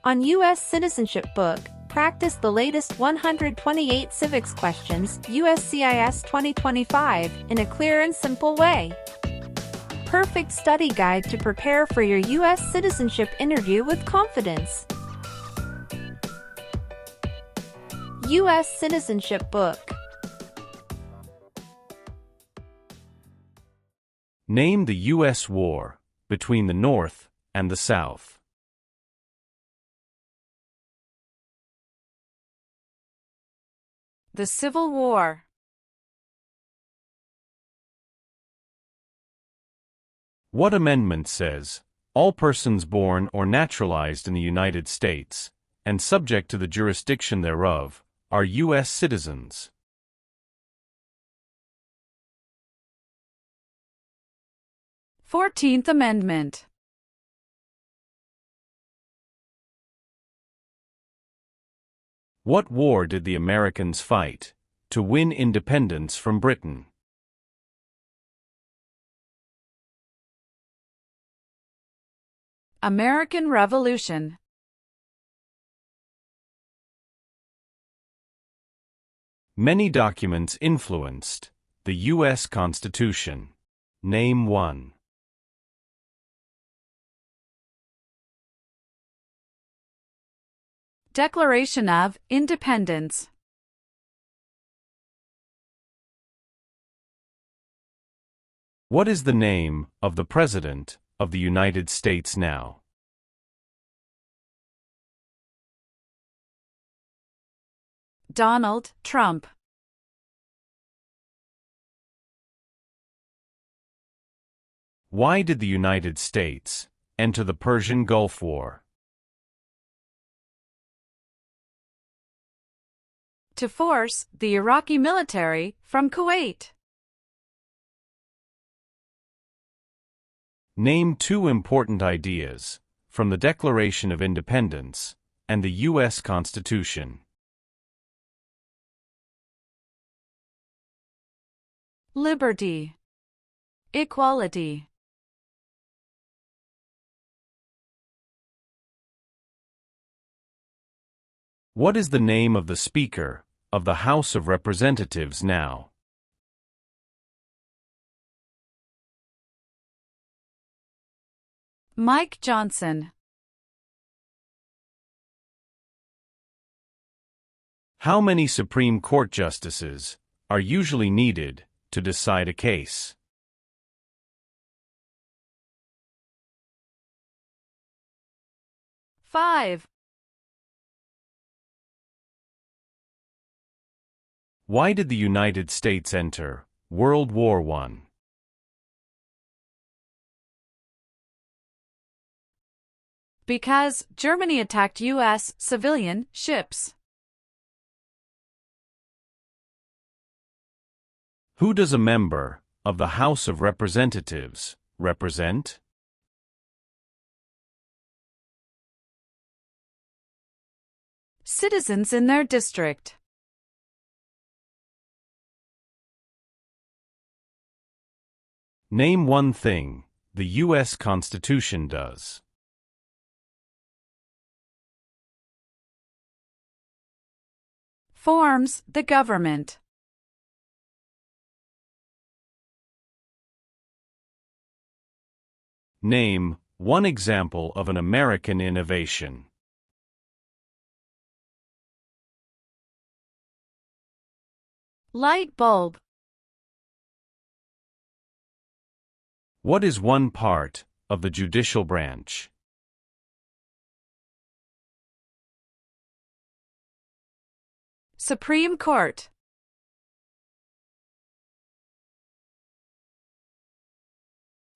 On US Citizenship Book, practice the latest 128 civics questions, USCIS 2025, in a clear and simple way. Perfect study guide to prepare for your US citizenship interview with confidence. US Citizenship Book. Name the U.S. war between the North and the South. The Civil War. What amendment says, all persons born or naturalized in the United States, and subject to the jurisdiction thereof, are U.S. citizens? Fourteenth Amendment. What war did the Americans fight to win independence from Britain? American Revolution. Many documents influenced the U.S. Constitution. Name one. Declaration of Independence. What is the name of the President of the United States now? Donald Trump. Why did the United States enter the Persian Gulf War? To force the Iraqi military from Kuwait. Name two important ideas from the Declaration of Independence and the U.S. Constitution. Liberty. Equality. What is the name of the Speaker of the House of Representatives now? Mike Johnson. How many Supreme Court justices are usually needed to decide a case? 5. Why did the United States enter World War I? Because Germany attacked U.S. civilian ships. Who does a member of the House of Representatives represent? Citizens in their district. Name one thing the U.S. Constitution does. Forms the government. Name one example of an American innovation. Light bulb. What is one part of the judicial branch? Supreme Court.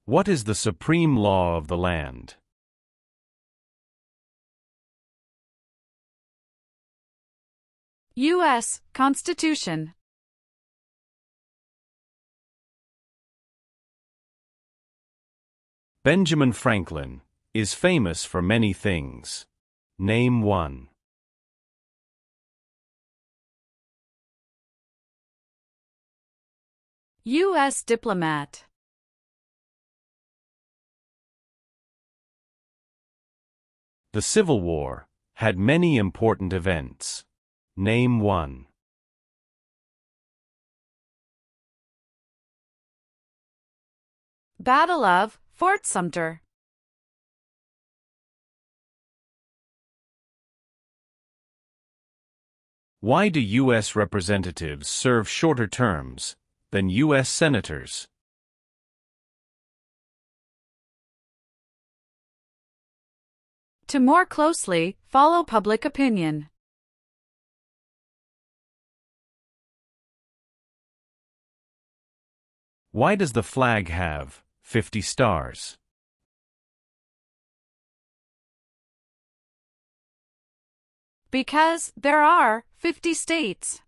What is the supreme law of the land? U.S. Constitution. Benjamin Franklin is famous for many things. Name one. U.S. diplomat. The Civil War had many important events. Name one. Battle of Fort Sumter. Why do U.S. representatives serve shorter terms than U.S. senators? To more closely follow public opinion. Why does the flag have 50 stars? Because there are 50 states.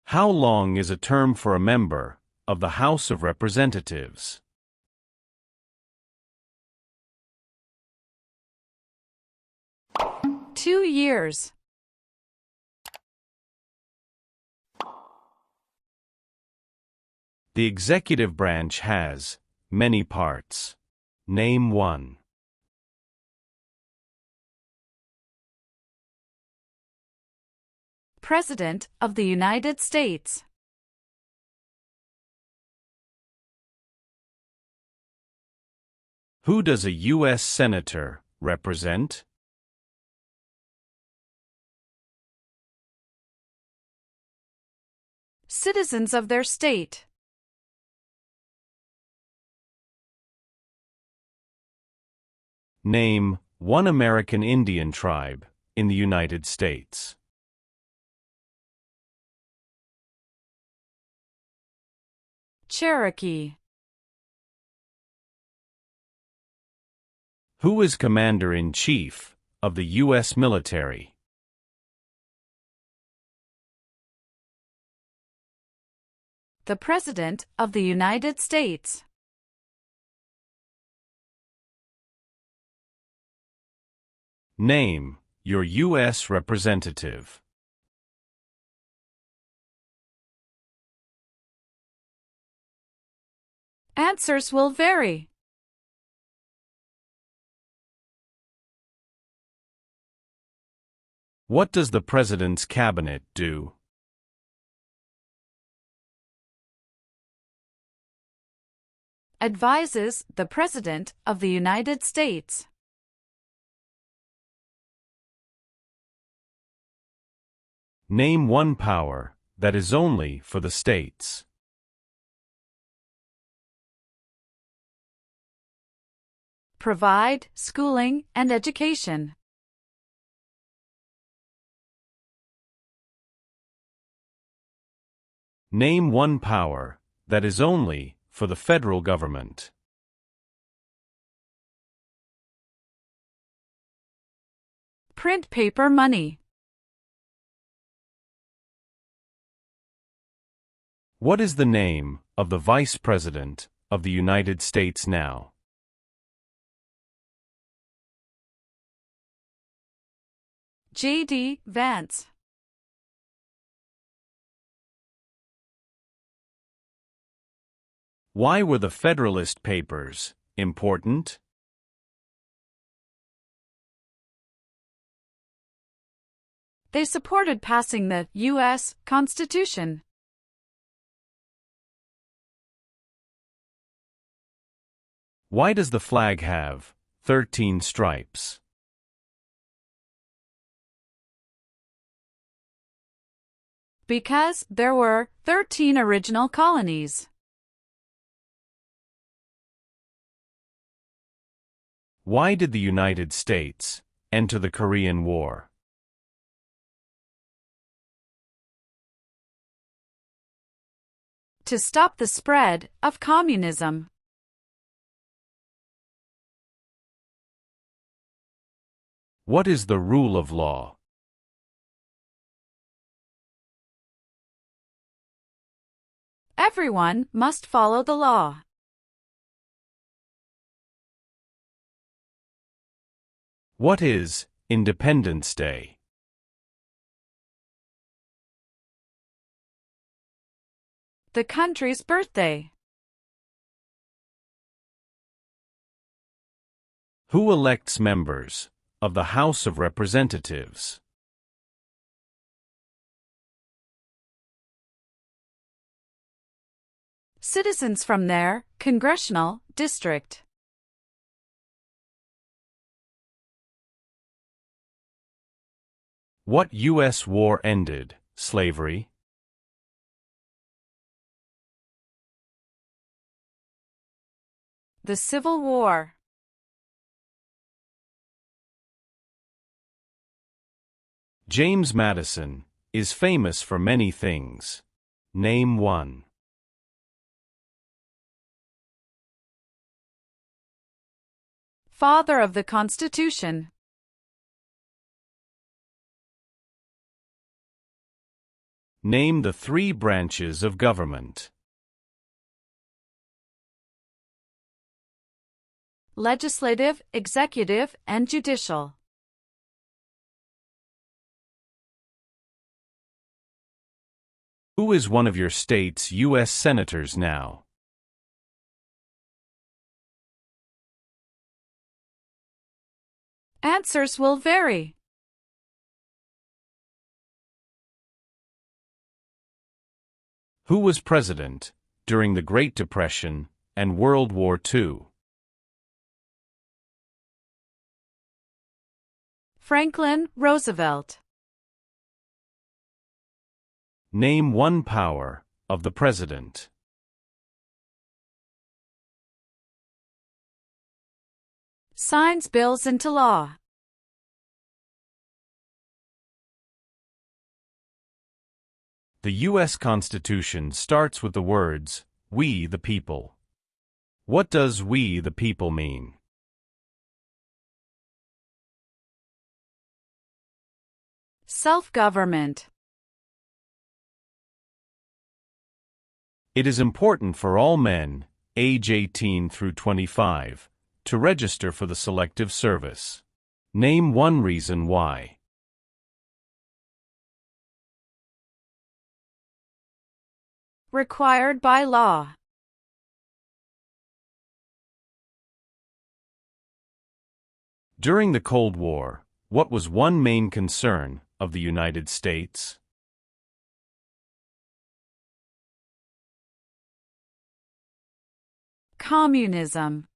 How long is a term for a member of the House of Representatives? 2 years. The executive branch has many parts. Name one. President of the United States. Who does a U.S. Senator represent? Citizens of their state. Name one American Indian tribe in the United States. Cherokee. Who is Commander-in-Chief of the U.S. military? The President of the United States. Name your U.S. representative. Answers will vary. What does the President's cabinet do? Advises the President of the United States. Name one power that is only for the states. Provide schooling and education. Name one power that is only for the federal government. Print paper money. What is the name of the Vice President of the United States now? J.D. Vance. Why were the Federalist Papers important? They supported passing the U.S. Constitution. Why does the flag have 13 stripes? Because there were 13 original colonies. Why did the United States enter the Korean War? To stop the spread of communism. What is the rule of law? Everyone must follow the law. What is Independence Day? The country's birthday. Who elects members of the House of Representatives? Citizens from their congressional district. What U.S. war ended slavery? The Civil War. James Madison is famous for many things. Name one. Father of the Constitution. Name the three branches of government. Legislative, executive, and judicial. Who is one of your state's U.S. senators now? Answers will vary. Who was president during the Great Depression and World War II? Franklin Roosevelt. Name one power of the president. Signs bills into law. The U.S. Constitution starts with the words, "We the people." What does "we the people" mean? Self-government. It is important for all men, age 18 through 25, to register for the Selective Service. Name one reason why. Required by law. During the Cold War, what was one main concern of the United States? Communism.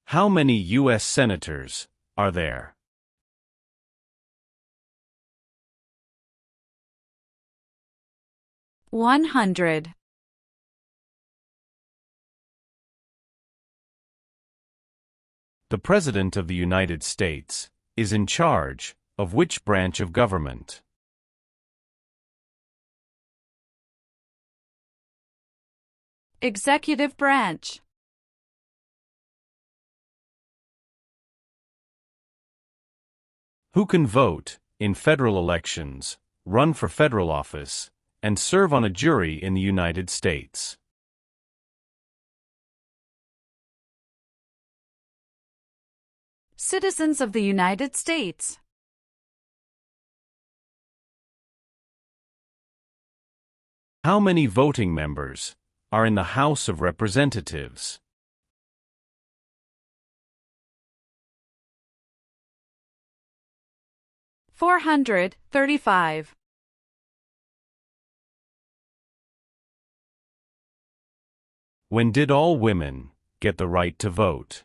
How many U.S. senators are there? $100. The President of the United States is in charge of which branch of government? Executive branch. Who can vote in federal elections, run for federal office, and serve on a jury in the United States? Citizens of the United States. How many voting members are in the House of Representatives? 435. When did all women get the right to vote?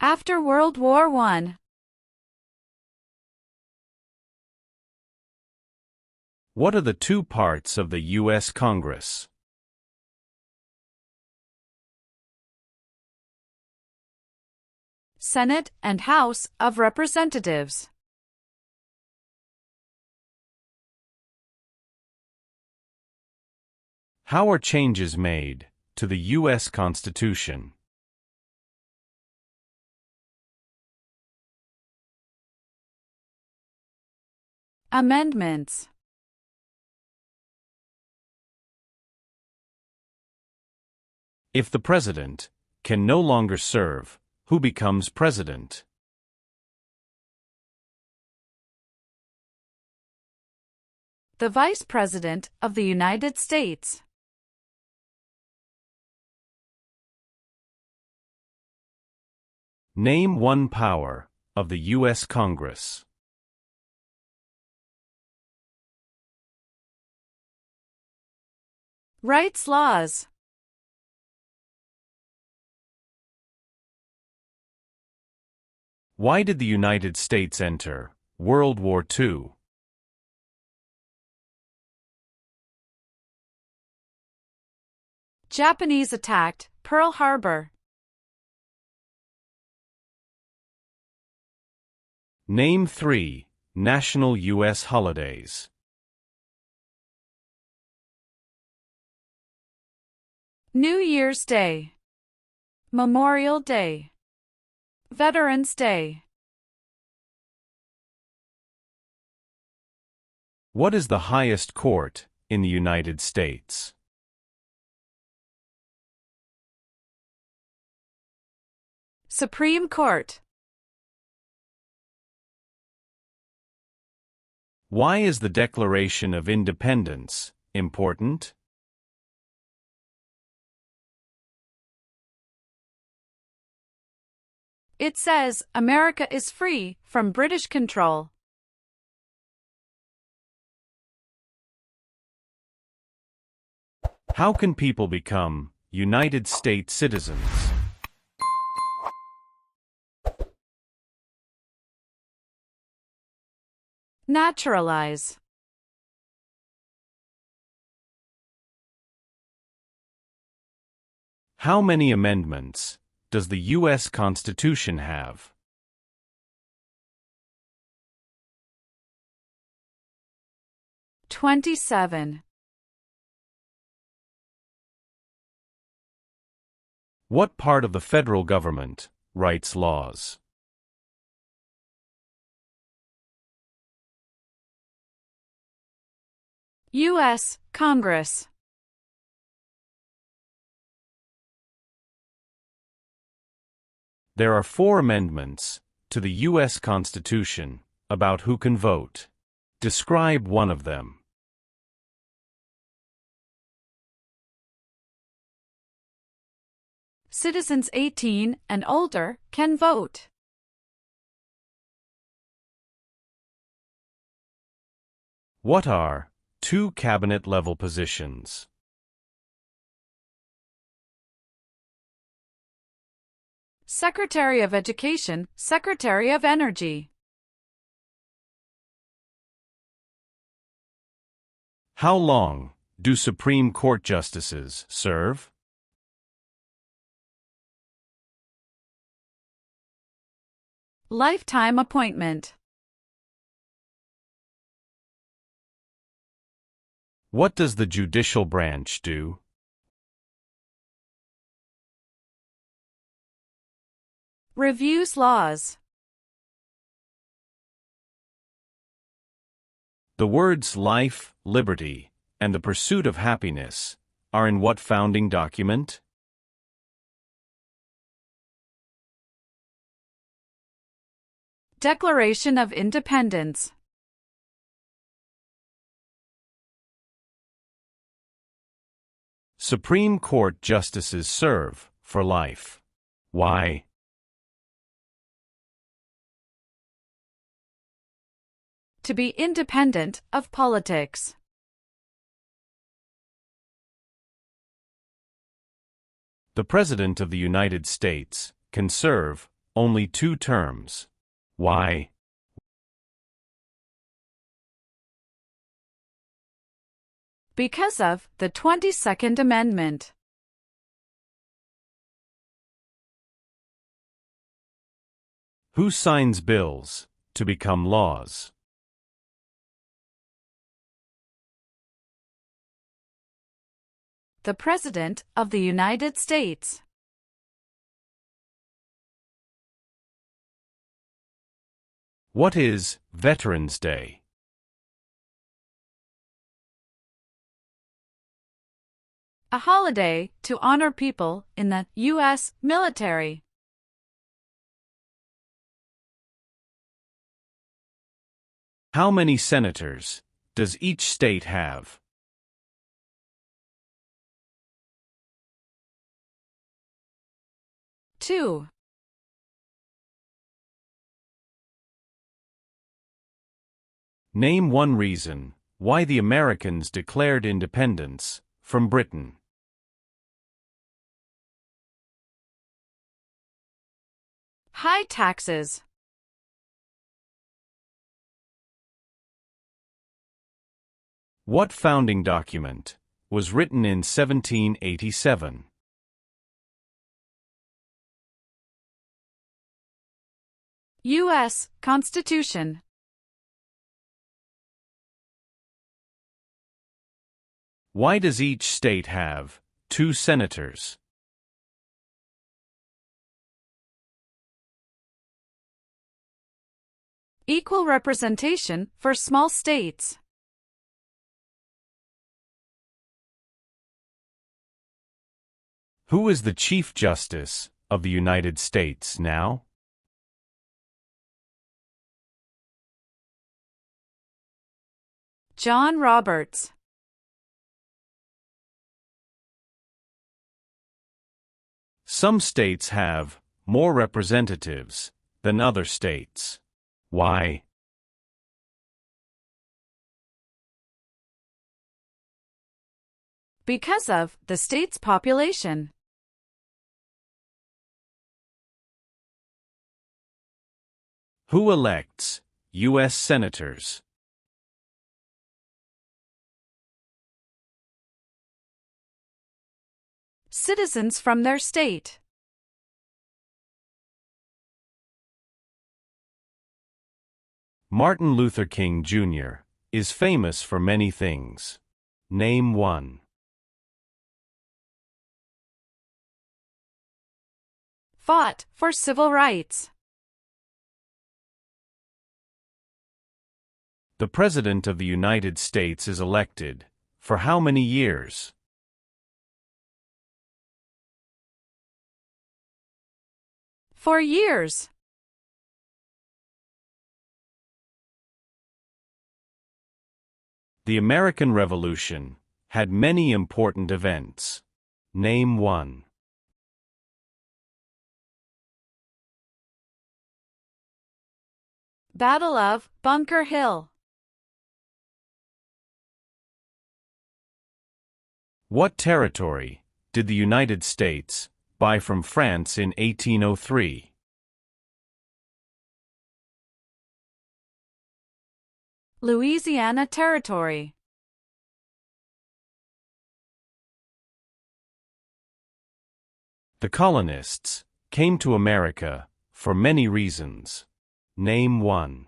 After World War I. What are the two parts of the U.S. Congress? Senate and House of Representatives. How are changes made to the U.S. Constitution? Amendments. If the president can no longer serve, who becomes president? the Vice President of the United States. Name one power of the U.S. Congress. Writes laws. Why did the United States enter World War II? Japanese attacked Pearl Harbor. Name 3 national U.S. holidays. New Year's Day, Memorial Day, Veterans Day. What is the highest court in the United States? Supreme Court. Why is the Declaration of Independence important? It says America is free from British control. How can people become United States citizens? Naturalize. How many amendments does the U.S. Constitution have? $27. What part of the federal government writes laws? U.S. Congress. There are 4 amendments to the U.S. Constitution about who can vote. Describe one of them. Citizens 18 and older can vote. What are 2 cabinet-level positions? Secretary of Education, Secretary of Energy. How long do Supreme Court justices serve? Lifetime appointment. What does the judicial branch do? Reviews laws. The words life, liberty, and the pursuit of happiness are in what founding document? Declaration of Independence. Supreme Court justices serve for life. Why? To be independent of politics. The President of the United States can serve only 2 terms. Why? Because of the 22nd Amendment. Who signs bills to become laws? The President of the United States. What is Veterans Day? A holiday to honor people in the U.S. military. How many senators does each state have? Two. Name one reason why the Americans declared independence from Britain. High taxes. What founding document was written in 1787? U.S. Constitution. Why does each state have 2 senators? Equal representation for small states. Who is the Chief Justice of the United States now? John Roberts. Some states have more representatives than other states. Why? Because of the state's population. Who elects U.S. senators? Citizens from their state. Martin Luther King Jr. is famous for many things. Name one. Fought for civil rights. The President of the United States is elected for how many years? For years. The American Revolution had many important events. Name one. Battle of Bunker Hill. What territory did the United States buy from France in 1803? Louisiana Territory. The colonists came to America for many reasons. Name one.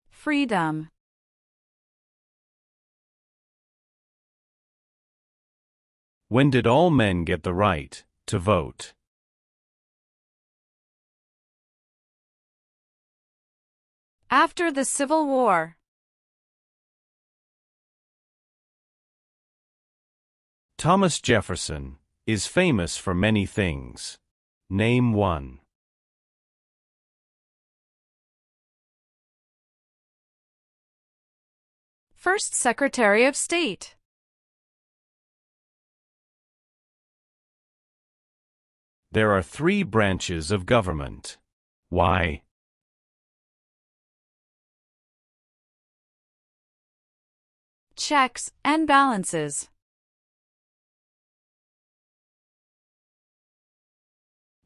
Freedom. When did all men get the right to vote? After the Civil War. Thomas Jefferson is famous for many things. Name one. First Secretary of State. There are 3 branches of government. Why? Checks and balances.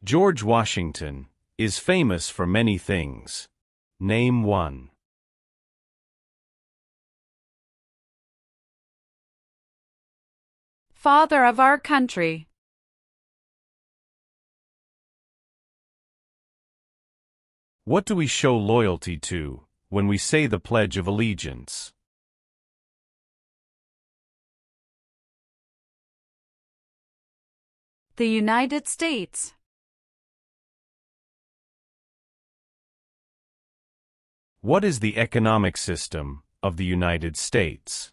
George Washington is famous for many things. Name one. Father of our country. What do we show loyalty to when we say the Pledge of Allegiance? The United States. What is the economic system of the United States?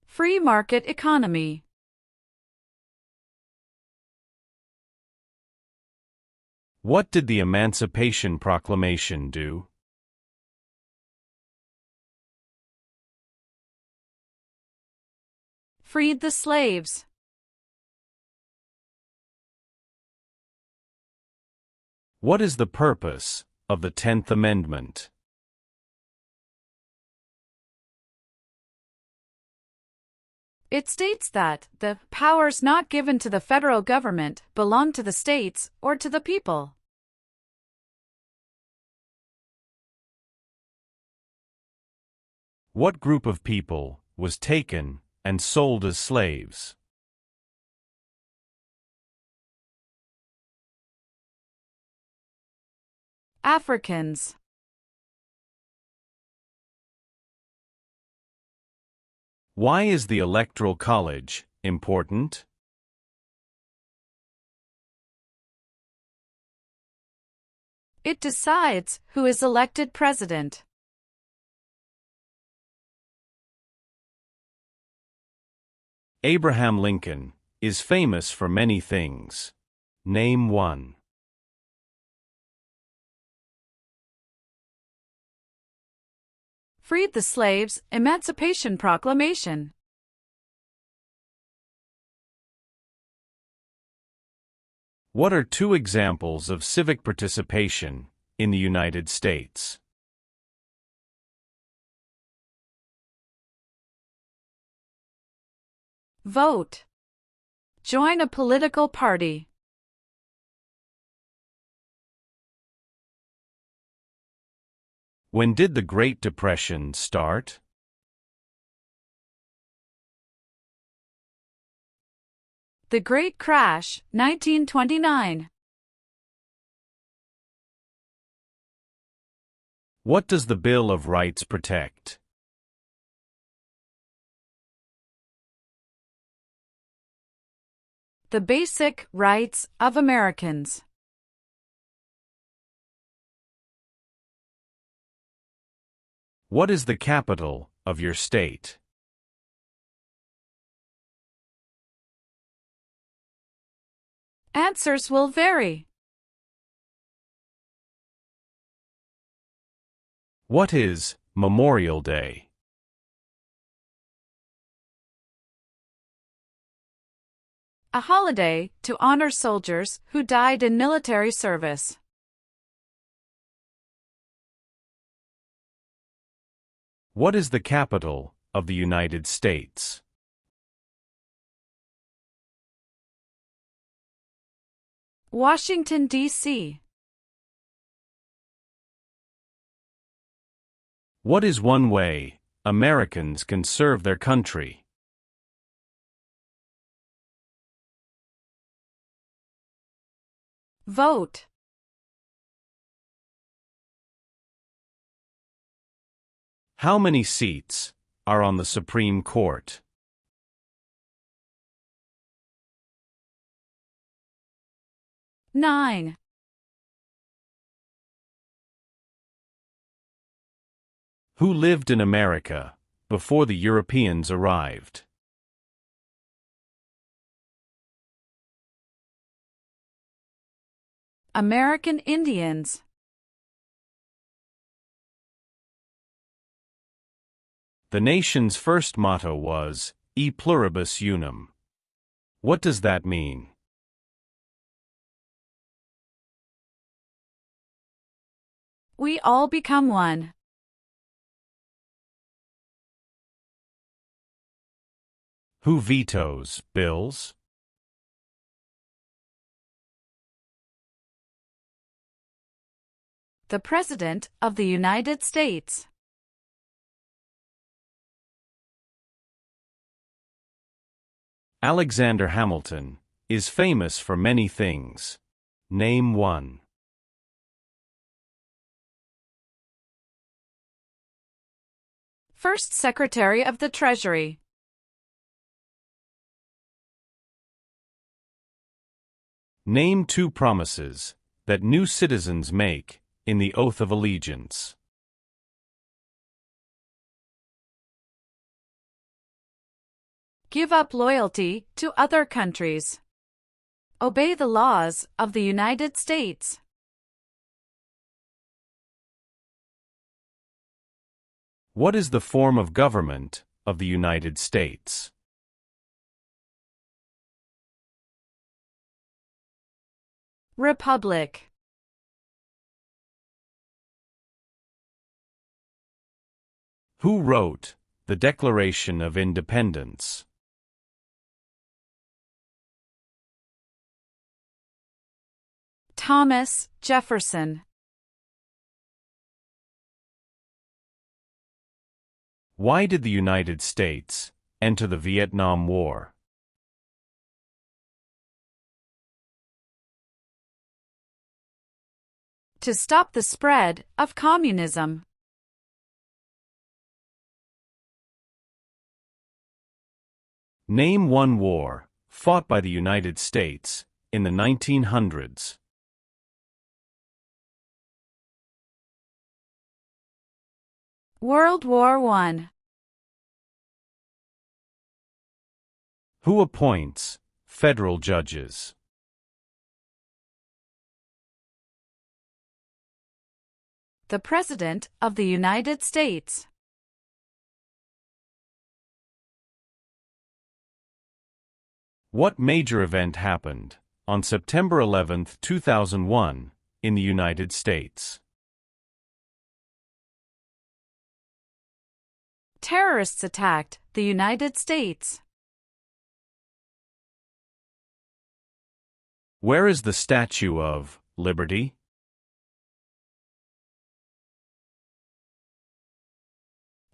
Free market economy. What did the Emancipation Proclamation do? Freed the slaves. What is the purpose of the 10th Amendment? It states that the powers not given to the federal government belong to the states or to the people. What group of people was taken and sold as slaves? Africans. Why is the Electoral College important? It decides who is elected president. Abraham Lincoln is famous for many things. Name one. Freed the slaves, Emancipation Proclamation. What are two examples of civic participation in the United States? Vote. Join a political party. When did the Great Depression start? The Great Crash, 1929. What does the Bill of Rights protect? The basic rights of Americans. What is the capital of your state? Answers will vary. What is Memorial Day? A holiday to honor soldiers who died in military service. What is the capital of the United States? Washington, D.C. What is one way Americans can serve their country? Vote. How many seats are on the Supreme Court? Nine. Who lived in America before the Europeans arrived? American Indians. The nation's first motto was, E pluribus unum. What does that mean? We all become one. Who vetoes bills? The President of the United States. Alexander Hamilton is famous for many things. Name one. First Secretary of the Treasury. Name two promises that new citizens make in the oath of allegiance. Give up loyalty to other countries. Obey the laws of the United States. What is the form of government of the United States? Republic. Who wrote the Declaration of Independence? Thomas Jefferson. Why did the United States enter the Vietnam War? To stop the spread of communism. Name one war fought by the United States in the 1900s. World War I. Who appoints federal judges? The President of the United States. What major event happened on September 11, 2001, in the United States? Terrorists attacked the United States. Where is the Statue of Liberty?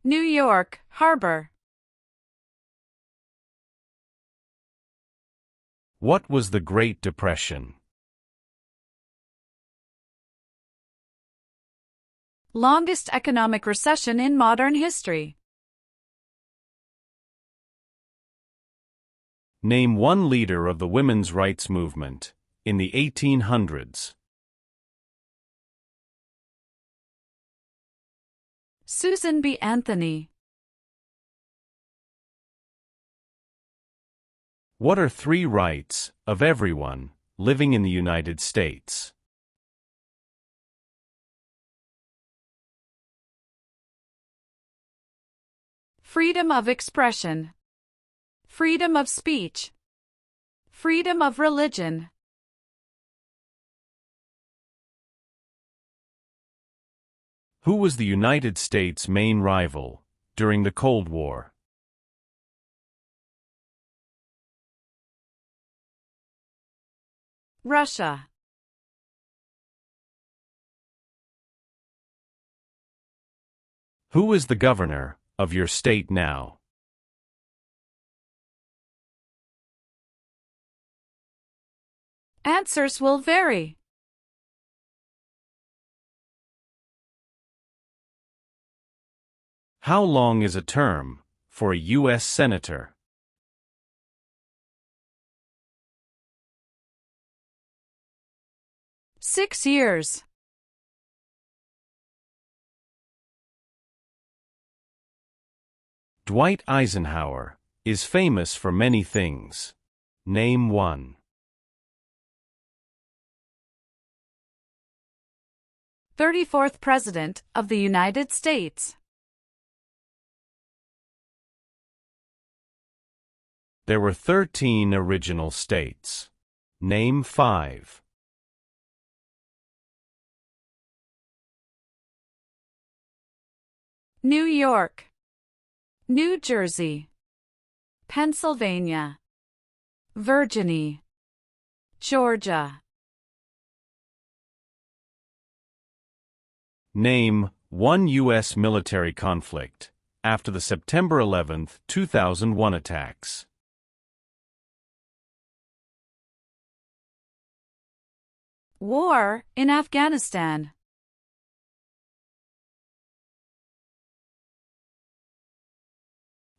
New York Harbor. What was the Great Depression? Longest economic recession in modern history. Name one leader of the women's rights movement in the 1800s. Susan B. Anthony. What are three rights of everyone living in the United States? Freedom of expression. Freedom of speech. Freedom of religion. Who was the United States' main rival during the Cold War? Russia. Who is the governor of your state now? Answers will vary. How long is a term for a U.S. Senator? 6 years. Dwight Eisenhower is famous for many things. Name one. 34th President of the United States. There were 13 original states. Name 5. New York. New Jersey. Pennsylvania. Virginia. Georgia. Name one U.S. military conflict after the September 11, 2001 attacks. War in Afghanistan.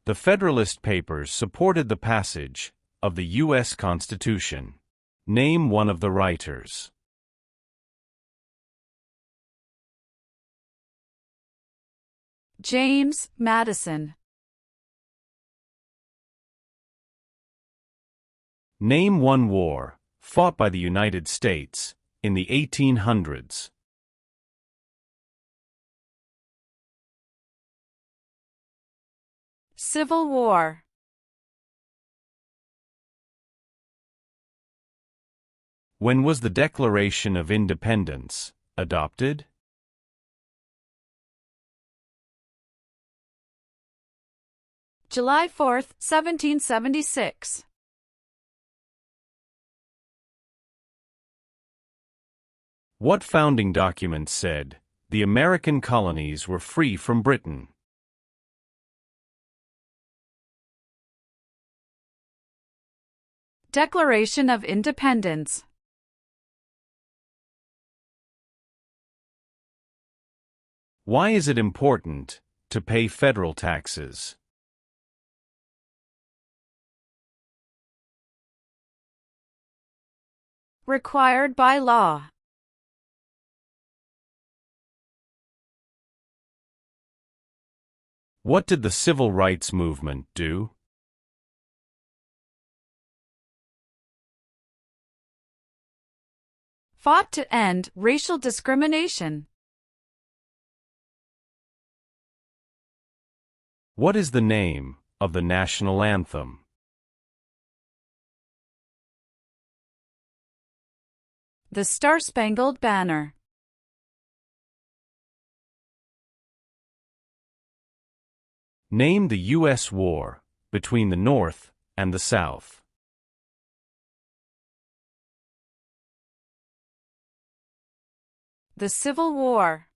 The Federalist Papers supported the passage of the U.S. Constitution. Name one of the writers. James Madison. Name one war fought by the United States in the 1800s. Civil War. When was the Declaration of Independence adopted? July 4, 1776. What founding document said, "The American colonies were free from Britain"? Declaration of Independence. Why is it important to pay federal taxes? Required by law. What did the Civil Rights Movement do? Fought to end racial discrimination. What is the name of the national anthem? The Star-Spangled Banner. Name the U.S. war between the North and the South. The Civil War.